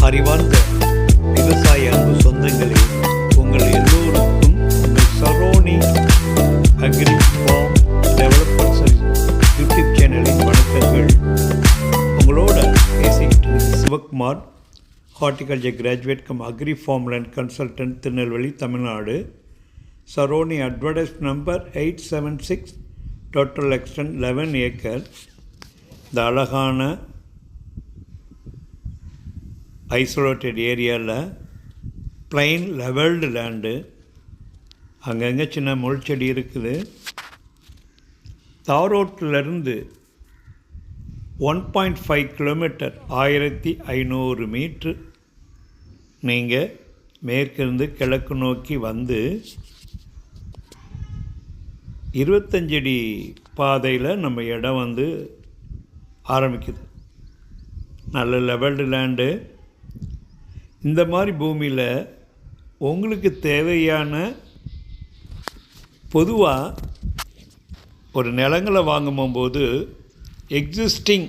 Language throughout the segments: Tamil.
அறிவார்ந்த விவசாய அன்பு சொந்தங்களே, உங்கள் எல்லோருக்கும் உங்கள் Saroni agri farm developers YouTube சேனலின் வணக்கங்கள். உங்களோட பேசிக்கிட்டு Sivakumar, horticulture graduate cum agri farmland consultant, Tirunelveli, Tamil Nadu. Saroni advertise number 876, total extent 11 acre. இந்த அழகான ஐசோலேட்டட் ஏரியாவில் பிளைன் லெவல்டு லேண்டு, அங்கங்கே சின்ன முள் செடி இருக்குது. தாரோட்டிலேருந்து 1.5 கிலோமீட்டர் 1500 மீட்ரு நீங்கள் மேற்கிருந்து கிழக்கு நோக்கி வந்து 25 அடி பாதையில் நம்ம இடம் வந்து ஆரம்பிக்குது. நல்ல லெவல்டு லேண்டு. இந்த மாதிரி பூமியில் உங்களுக்கு தேவையான பொதுவாக ஒரு நிலங்களை வாங்கும்போது எக்ஸிஸ்டிங்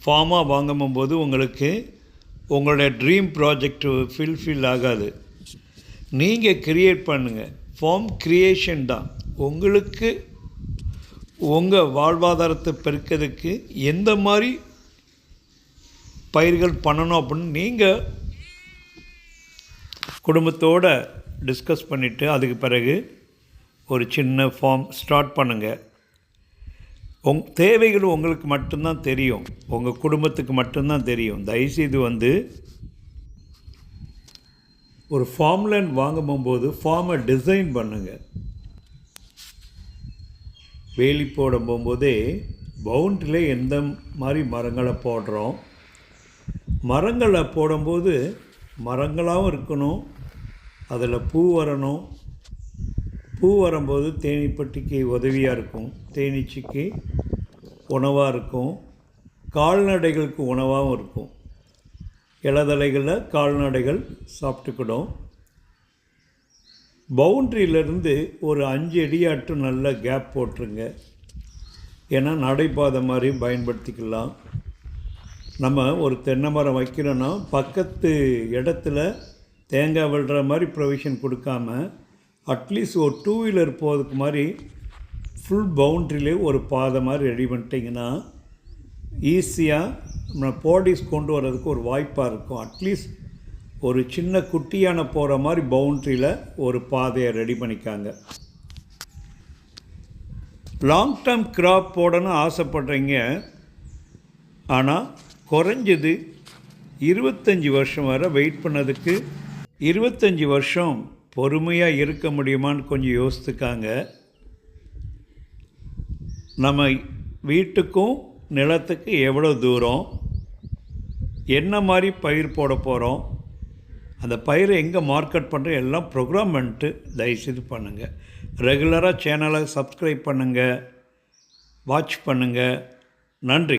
ஃபார்மாக வாங்கும்போது உங்களுக்கு உங்களோட ட்ரீம் ப்ராஜெக்ட் ஃபில் ஆகாது. நீங்கள் க்ரியேட் பண்ணுங்கள். ஃபார்ம் க்ரியேஷன் தான் உங்களுக்கு உங்கள் வாழ்வாதாரத்தை பெருக்கிறதுக்கு எந்த மாதிரி பயிர்கள் பண்ணணும் அப்படின்னு நீங்கள் குடும்பத்தோடு டிஸ்கஸ் பண்ணிவிட்டு அதுக்கு பிறகு ஒரு சின்ன ஃபார்ம் ஸ்டார்ட் பண்ணுங்கள். தேவைகள் உங்களுக்கு மட்டும்தான் தெரியும், உங்கள் குடும்பத்துக்கு மட்டும்தான் தெரியும். தயவுசெய்து ஒரு ஃபார்ம்லேண்ட் வாங்கும்போது ஃபார்மை டிசைன் பண்ணுங்கள். வேலி போட போகும்போதே பவுண்ட்ரியில் எந்த மாதிரி மரங்களை போடுறோம், மரங்களை போடும்போது மரங்களாகவும் இருக்கணும், அதில் பூ வரணும். பூ வரும்போது தேனீப்பட்டிக்கு உதவியாக இருக்கும், தேனீச்சிக்கு உணவாக இருக்கும், கால்நடைகளுக்கு உணவாகவும் இருக்கும். இலதலைகளில் கால்நடைகள் சாப்பிட்டுக்கிடும். பவுண்ட்ரியிலேருந்து ஒரு 5 அடியாட்டும் நல்ல கேப் போட்டுருங்க. ஏன்னா நடைபாதை மாதிரி பயன்படுத்திக்கலாம். நம்ம ஒரு தென்னை மரம் வைக்கிறோன்னா பக்கத்து இடத்துல தேங்காய் விழுற மாதிரி ப்ரொவிஷன் கொடுக்காம அட்லீஸ்ட் ஒரு 2 வீலர் போகிறதுக்கு மாதிரி ஃபுல் பவுண்ட்ரியிலே ஒரு பாதை மாதிரி ரெடி பண்ணிட்டிங்கன்னா ஈஸியாக நம்ம போடிஸ் கொண்டு வர்றதுக்கு ஒரு வாய்ப்பாக இருக்கும். அட்லீஸ்ட் ஒரு சின்ன குட்டியான போகிற மாதிரி பவுண்ட்ரியில் ஒரு பாதையை ரெடி பண்ணிக்காங்க. லாங் டேர்ம் கிராப் போடணும்னு ஆசைப்படுறீங்க, ஆனால் குறைஞ்சது 25 வருஷம் வரை வெயிட் பண்ணதுக்கு 25 வருஷம் பொறுமையாக இருக்க முடியுமான்னு கொஞ்சம் யோசித்துக்காங்க. நம்ம வீட்டுக்கும் நிலத்துக்கு எவ்வளோ தூரம், என்ன மாதிரி பயிர் போட போகிறோம், அந்த பயிரை எங்கே மார்க்கெட் பண்ணுற எல்லாம் ப்ரோக்ராம் பண்ணிட்டு தயவுசெய்து பண்ணுங்கள். ரெகுலராக சேனலை சப்ஸ்கிரைப் பண்ணுங்கள், வாட்ச் பண்ணுங்கள். நன்றி.